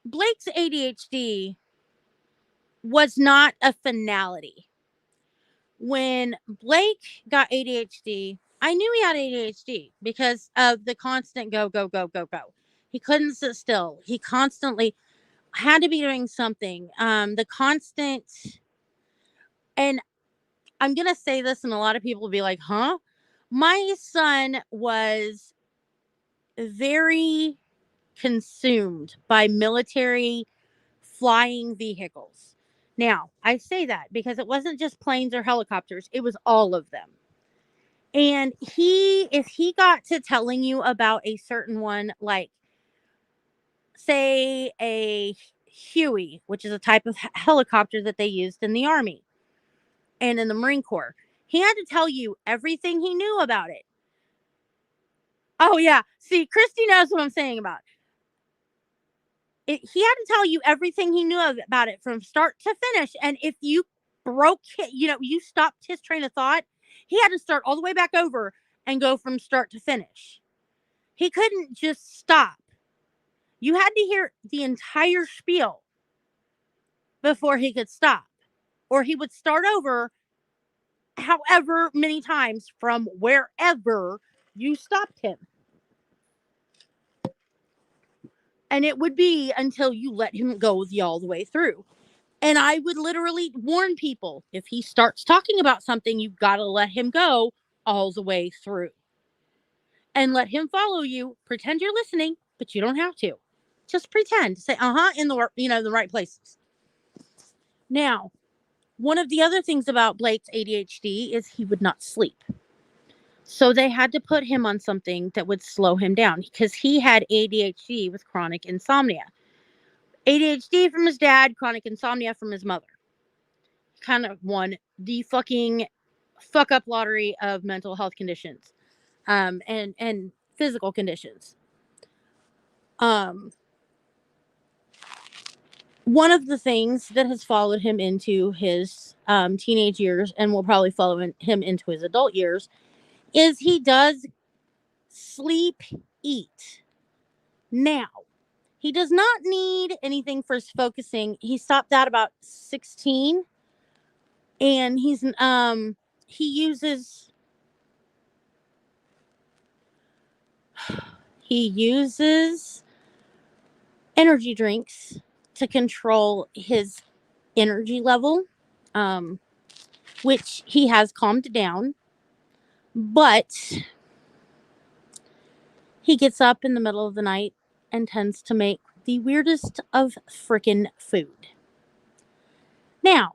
Blake's ADHD was not a finality. When Blake got ADHD, I knew he had ADHD because of the constant go, go, go, go, go. He couldn't sit still. He constantly had to be doing something. The constant, and I'm going to say this, and a lot of people will be like, huh? My son was very consumed by military flying vehicles. Now, I say that because it wasn't just planes or helicopters, it was all of them. And if he got to telling you about a certain one, like, say, a Huey, which is a type of helicopter that they used in the Army and in the Marine Corps, he had to tell you everything he knew about it. Oh, yeah. See, Christy knows what I'm saying about it. He had to tell you everything he knew about it from start to finish. And if you you stopped his train of thought, he had to start all the way back over and go from start to finish. He couldn't just stop. You had to hear the entire spiel before he could stop, or he would start over however many times from wherever you stopped him. And it would be until you let him go with you all the way through. And I would literally warn people, if he starts talking about something, you've got to let him go all the way through. And let him follow you. Pretend you're listening, but you don't have to. Just pretend. Say, in the right places. Now, one of the other things about Blake's ADHD is he would not sleep. So they had to put him on something that would slow him down because he had ADHD with chronic insomnia. ADHD from his dad, chronic insomnia from his mother. Kind of won the fucking fuck up lottery of mental health conditions, and physical conditions. One of the things that has followed him into his teenage years and will probably follow him into his adult years is he does sleep, eat. Now, he does not need anything for focusing. He stopped that about 16, and he uses energy drinks to control his energy level, which he has calmed down, but he gets up in the middle of the night and tends to make the weirdest of frickin' food. Now,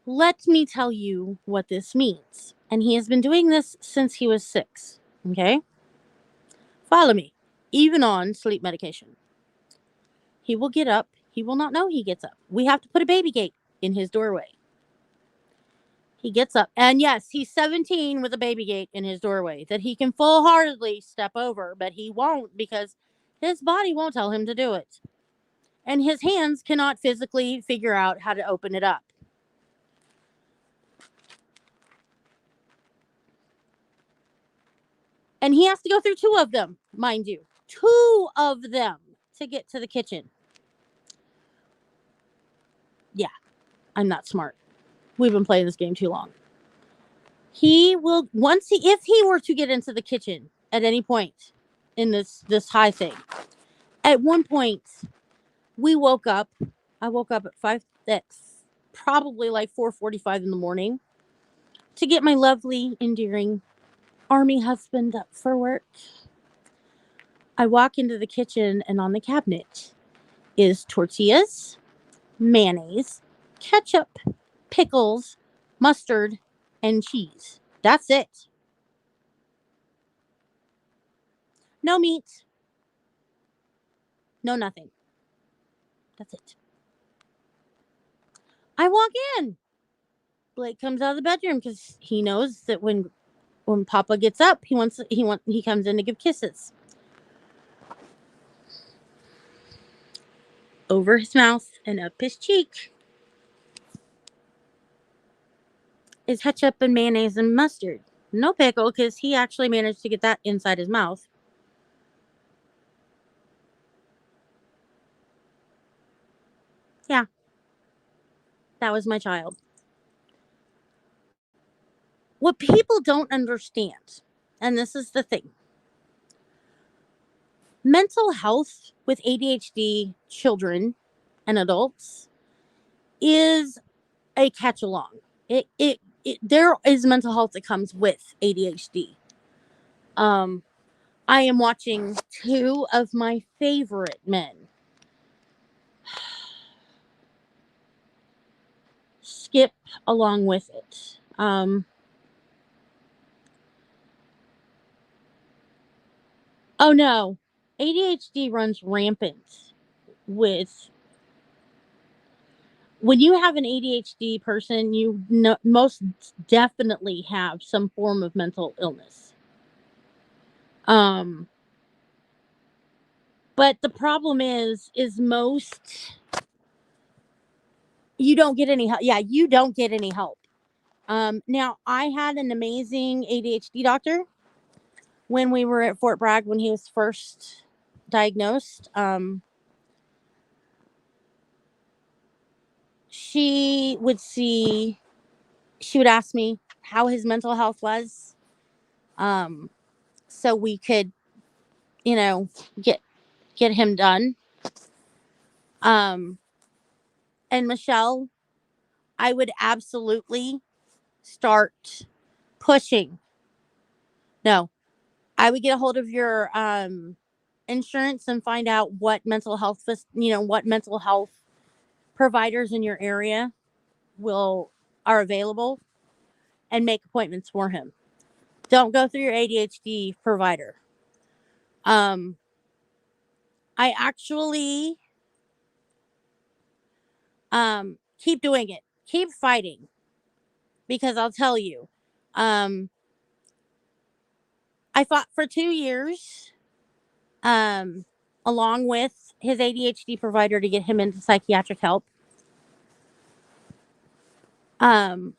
let me tell you what this means. And he has been doing this since he was 6. Okay? Follow me. Even on sleep medication. He will get up. He will not know he gets up. We have to put a baby gate in his doorway. He gets up. And yes, he's 17 with a baby gate in his doorway that he can full-heartedly step over, but he won't because his body won't tell him to do it. And his hands cannot physically figure out how to open it up. And he has to go through 2 of them, mind you. 2 of them to get to the kitchen. Yeah, I'm not smart. We've been playing this game too long. He will, if he were to get into the kitchen at any point in this high thing, at one point, I woke up at 5, that's probably like 4:45 in the morning to get my lovely, endearing Army husband up for work. I walk into the kitchen and on the cabinet is tortillas, mayonnaise, ketchup, pickles, mustard, and cheese. That's it. No meat. No nothing. That's it. I walk in. Blake comes out of the bedroom because he knows that when Papa gets up, he comes in to give kisses. Over his mouth and up his cheek is ketchup and mayonnaise and mustard. No pickle because he actually managed to get that inside his mouth. Yeah, that was my child. What people don't understand, and this is the thing, mental health with ADHD children and adults is a catch along. There is mental health that comes with ADHD. Um, I am watching two of my favorite men skip along with it. Oh no, ADHD runs rampant with when you have an ADHD person, you know, most definitely have some form of mental illness. Um, but the problem is most you don't get any help. Yeah, you don't get any help. Now I had an amazing ADHD doctor when we were at Fort Bragg when he was first diagnosed. She would see, she would ask me how his mental health was, um, so we could, you know, get him done. Um, and Michelle, I would absolutely start pushing. No, I would get a hold of your insurance and find out what mental health, what mental health providers in your area will are available and make appointments for him. Don't go through your ADHD provider. Um, I actually keep doing it. Keep fighting because I'll tell you, um, I fought for 2 years, um, along with his ADHD provider to get him into psychiatric help. Um,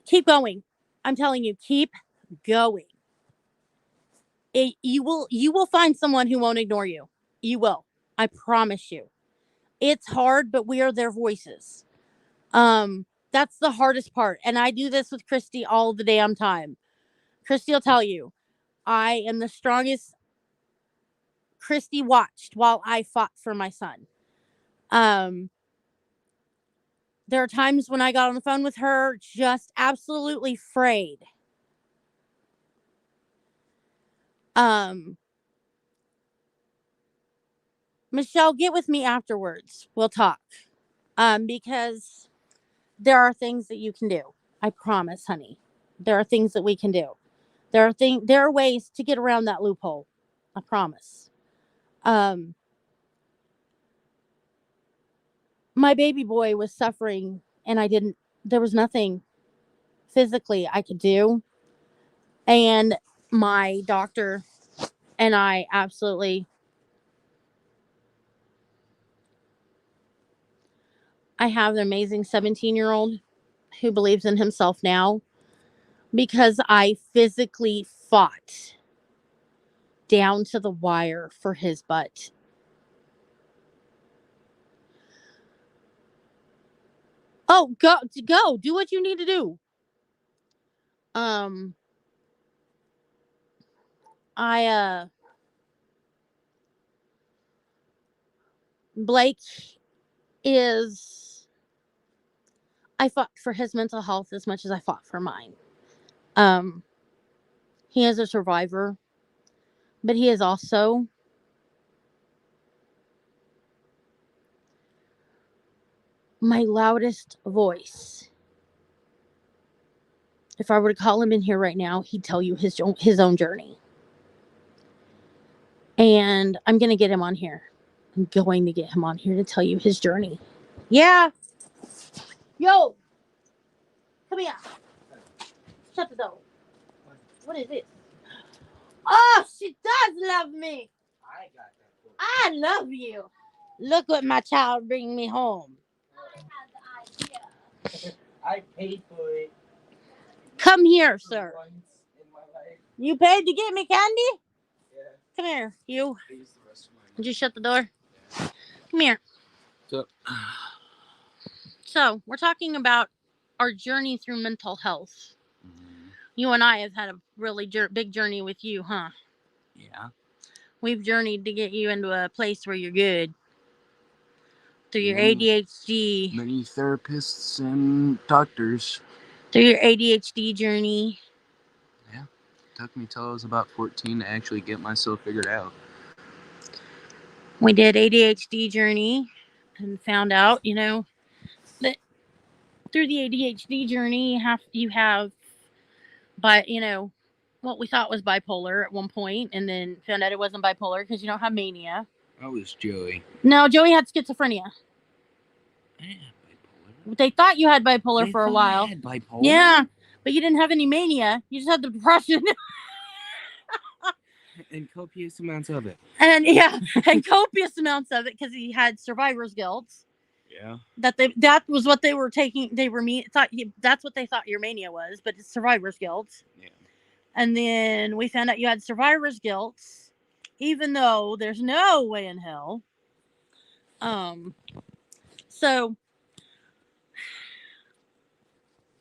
keep going. I'm telling you, keep going. You will find someone who won't ignore you. You will. I promise you. It's hard, but we are their voices. That's the hardest part. And I do this with Christy all the damn time. Christy will tell you, I am the strongest. Christy watched while I fought for my son. Um, there are times when I got on the phone with her just absolutely frayed. Um, Michelle, get with me afterwards. We'll talk. Because there are things that you can do. I promise, honey. There are things that we can do. There are ways to get around that loophole. I promise. Um, my baby boy was suffering and there was nothing physically I could do. And my doctor and I I have an amazing 17-year-old who believes in himself now because I physically fought down to the wire for his butt. Oh, go, do what you need to do. Um, I, Blake is, I fought for his mental health as much as I fought for mine. Um, he is a survivor, but he is also my loudest voice. If I were to call him in here right now, he'd tell you his own journey. And I'm going to get him on here. I'm going to get him on here to tell you his journey. Yeah. Yo. Come here. Shut the door. What is it? Oh, she does love me. I got that. I love you. Look what my child bring me home. I had the idea. I paid for it. Come here, sir. You paid to get me candy? Yeah. Come here, you. Did you shut the door? Come here. So, So, we're talking about our journey through mental health. You and I have had a really big journey with you, huh? Yeah. We've journeyed to get you into a place where you're good. Through your ADHD. Many therapists and doctors. Through your ADHD journey. Yeah. It took me till I was about 14 to actually get myself figured out. We did ADHD journey and found out, that through the ADHD journey, you have, what we thought was bipolar at one point, and then found out it wasn't bipolar because you don't have mania. That was Joey. No, Joey had schizophrenia. I didn't have bipolar. They thought you had bipolar for a while. I had bipolar. Yeah, but you didn't have any mania. You just had the depression. And copious amounts of it. And copious amounts of it because he had survivor's guilt. Yeah. That was what they were taking. That's what they thought your mania was, but it's survivor's guilt. Yeah. And then we found out you had survivor's guilt, even though there's no way in hell. So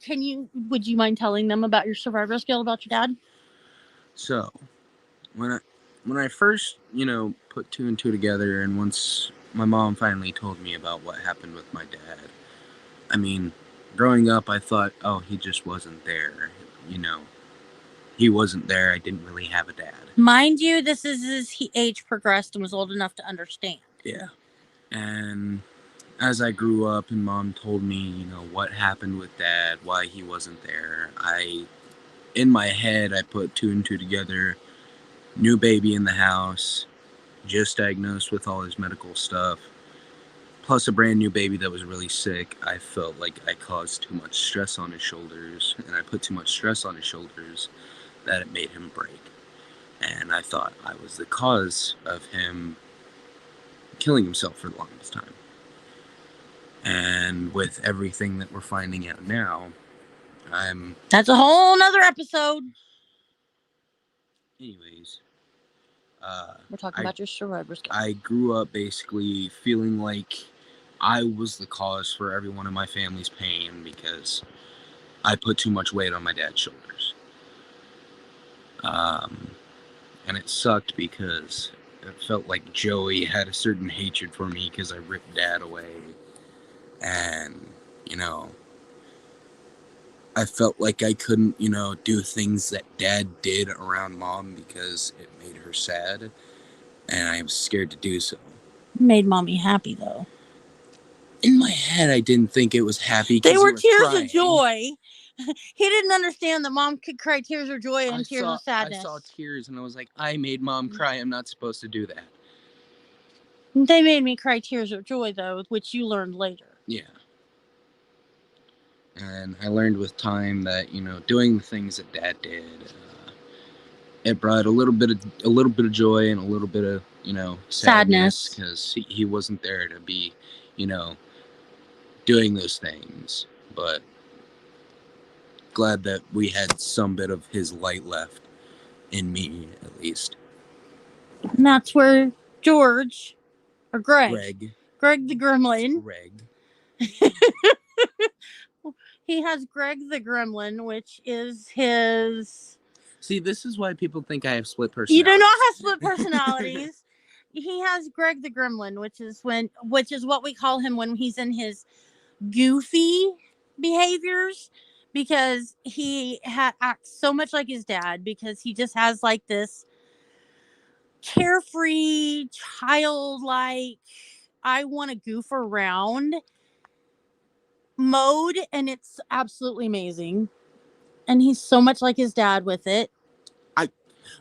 would you mind telling them about your survivor's guilt about your dad? So, when I first, put two and two together, and once my mom finally told me about what happened with my dad, I mean, growing up, I thought, oh, he just wasn't there, He wasn't there. I didn't really have a dad. Mind you, this is as age progressed and was old enough to understand. Yeah. And as I grew up and mom told me, what happened with dad, why he wasn't there, in my head, I put two and two together. New baby in the house, just diagnosed with all his medical stuff, plus a brand new baby that was really sick. I felt like I caused too much stress on his shoulders, and I put too much stress on his shoulders that it made him break. And I thought I was the cause of him killing himself for the longest time. And with everything that we're finding out now, That's a whole nother episode. Anyways. We're talking about your survivor's guilt. I grew up basically feeling like I was the cause for everyone in my family's pain because I put too much weight on my dad's shoulders. And it sucked because it felt like Joey had a certain hatred for me because I ripped dad away. And, I felt like I couldn't, do things that dad did around mom because it made her sad. And I was scared to do so. Made mommy happy, though. In my head, I didn't think it was happy. They were tears crying. of joy. He didn't understand that mom could cry tears of joy and tears of sadness. I saw tears and I was like, I made mom cry. I'm not supposed to do that. They made me cry tears of joy, though, which you learned later. Yeah. And I learned with time that, doing the things that dad did, it brought a little bit of joy and a little bit of, sadness because he wasn't there to be, doing those things. But glad that we had some bit of his light left in me, at least. And that's where Greg the Gremlin. Greg. He has Greg the Gremlin, which is his... See, this is why people think I have split personalities. You do not have split personalities. He has Greg the Gremlin, which is what we call him when he's in his goofy behaviors, because he acts so much like his dad, because he just has like this carefree, childlike, I want to goof around mode, and it's absolutely amazing. And he's so much like his dad with it.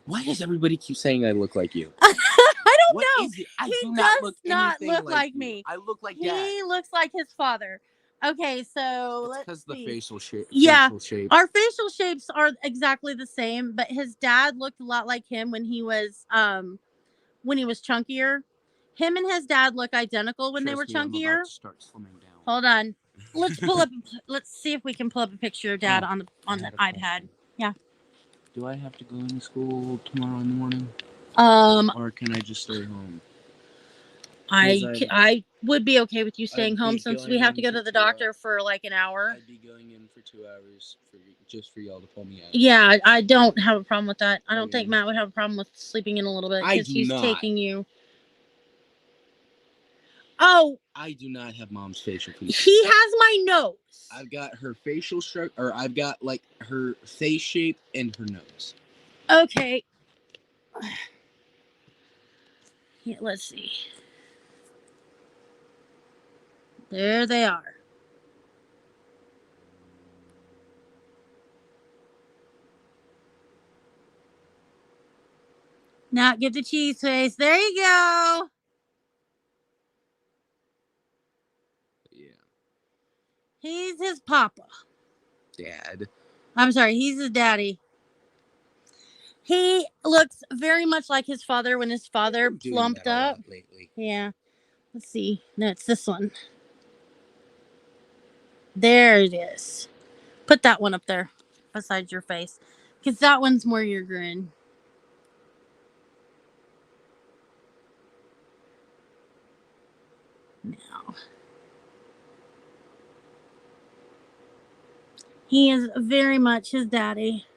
Why does everybody keep saying I look like you? I don't know. He does not look like me. I look like Dad. He looks like his father. Okay, so let's see. Because the facial shape. Yeah, our facial shapes are exactly the same, but his dad looked a lot like him when he was chunkier. Him and his dad look identical when they were chunkier. I'm about to start slimming down. Hold on. Let's see if we can pull up a picture of dad on the iPad. Yeah. Do I have to go into school tomorrow in the morning? Or can I just stay home? I would be okay with you staying I'd home be since going we have to in go for to the 2 hours. doctor for like an hour. I'd be going in for 2 hours just for y'all to pull me out. Yeah, I don't have a problem with that. I don't think mean, Matt would have a problem with sleeping in a little bit I because do he's not. taking you. Oh, I do not have mom's facial features. he has my nose. I've got her facial structure, or I've got like her face shape and her nose. Okay. Yeah, let's see. There they are. Now give the cheese face. There you go. Yeah. He's his papa. Dad. I'm sorry, he's his daddy. He looks very much like his father when his father plumped up. Lately. Yeah. Let's see. No, it's this one. There it is. Put that one up there beside your face. Because that one's more your grin. Now. He is very much his daddy.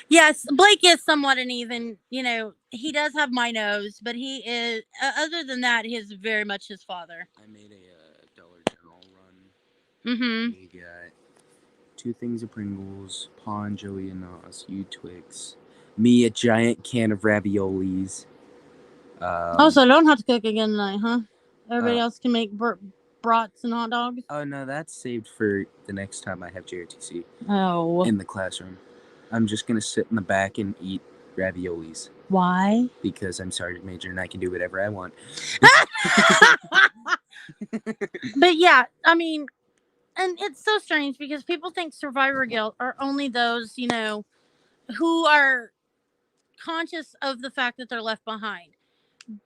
Yes, Blake is somewhat uneven. You know, he does have my nose, but he is, other than that, he is very much his father. I made a Dollar General run. Mm-hmm. We got 2 things of Pringles, Pa and Joey and Nos, you Twix, me a giant can of raviolis. So I don't have to cook again tonight, huh? Everybody else can make brats and hot dogs? Oh, no, that's saved for the next time I have JRTC. Oh. In the classroom. I'm just going to sit in the back and eat raviolis. Why? Because I'm Sergeant Major and I can do whatever I want. But yeah, I mean, and it's so strange because people think survivor guilt are only those, you know, who are conscious of the fact that they're left behind.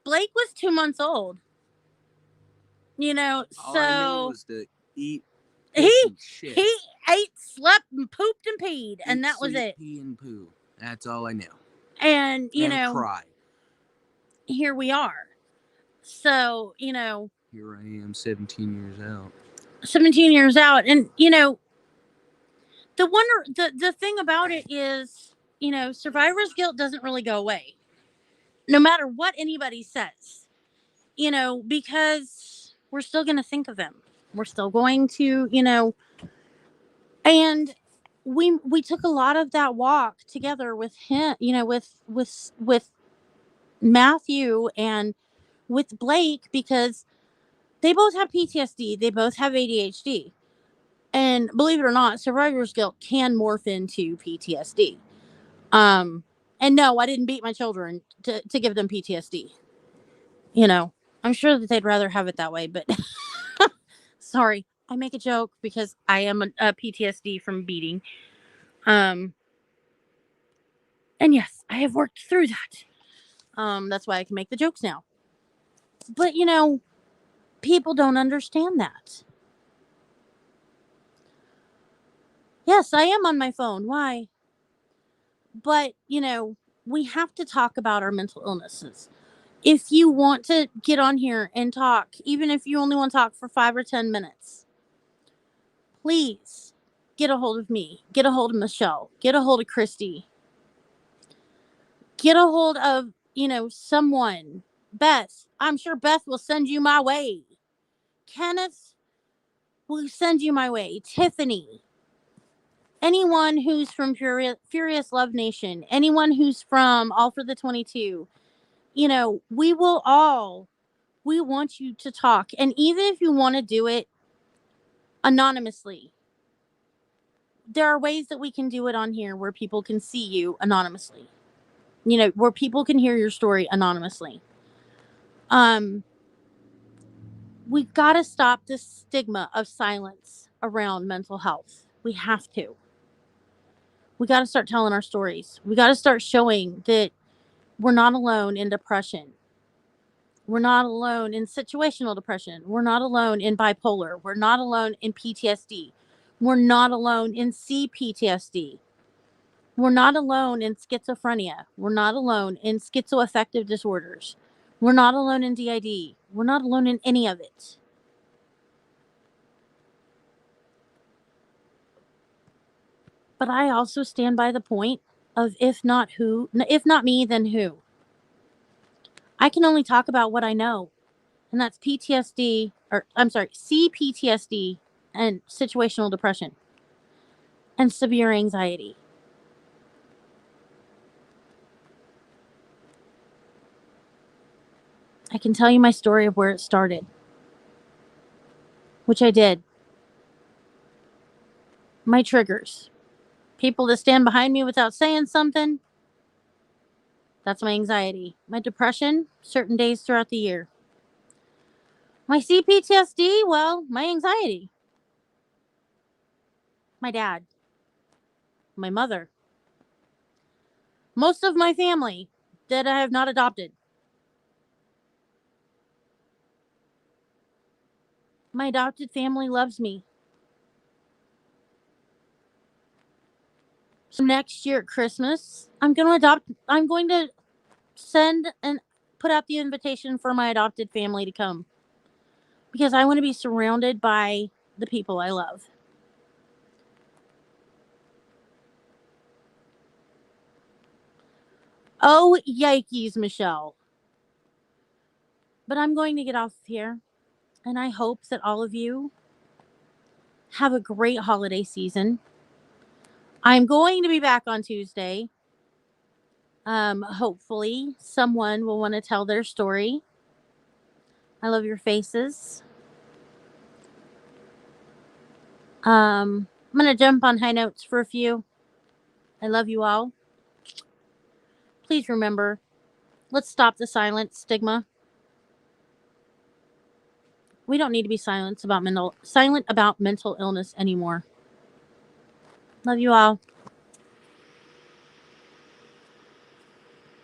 Blake was 2 months old. You know, All I knew was to eat, piss, he and shit. he ate, slept, and pooped and peed, Eat, and that was sleep, it. Pee and poo. That's all I knew. And you know, cry. Here we are. So you know, here I am, 17 years out. 17 years out, and you know, the thing about it is, you know, survivor's guilt doesn't really go away, no matter what anybody says. You know, because we're still going to think of him. We're still going to, you know, and we took a lot of that walk together with him, you know, with Matthew and with Blake because they both have PTSD, they both have ADHD. And believe it or not, survivor's guilt can morph into PTSD. And no, I didn't beat my children to give them PTSD. You know, I'm sure that they'd rather have it that way, but sorry, I make a joke because I am a PTSD from beating. And yes, I have worked through that. That's why I can make the jokes now. But you know, people don't understand that. Yes, I am on my phone. Why? But you know, we have to talk about our mental illnesses. If you want to get on here and talk, even if you only want to talk for 5 or 10 minutes, please get a hold of me. Get a hold of Michelle. Get a hold of Christy. Get a hold of, you know, someone. Beth. I'm sure Beth will send you my way. Kenneth will send you my way. Tiffany. Anyone who's from Furious Love Nation. Anyone who's from All for the 22. You know, we want you to talk. And even if you want to do it anonymously, there are ways that we can do it on here where people can see you anonymously. You know, where people can hear your story anonymously. We've got to stop this stigma of silence around mental health. We have to. We got to start telling our stories. We got to start showing that we're not alone in depression. We're not alone in situational depression. We're not alone in bipolar. We're not alone in PTSD. We're not alone in CPTSD. We're not alone in schizophrenia. We're not alone in schizoaffective disorders. We're not alone in DID. We're not alone in any of it. But I also stand by the point of if not me, then who? I can only talk about what I know, and that's PTSD, or I'm sorry, CPTSD and situational depression and severe anxiety. I can tell you my story of where it started, which I did. My triggers. People that stand behind me without saying something, that's my anxiety. My depression, certain days throughout the year. My CPTSD, well, my anxiety. My dad, my mother, most of my family that I have not adopted. My adopted family loves me. So next year at Christmas, I'm going to send and put out the invitation for my adopted family to come because I want to be surrounded by the people I love. Oh, yikes, Michelle. But I'm going to get off here, and I hope that all of you have a great holiday season. I'm going to be back on Tuesday. Hopefully, someone will want to tell their story. I love your faces. I'm going to jump on high notes for a few. I love you all. Please remember, let's stop the silent stigma. We don't need to be silent about mental illness anymore. Love you all.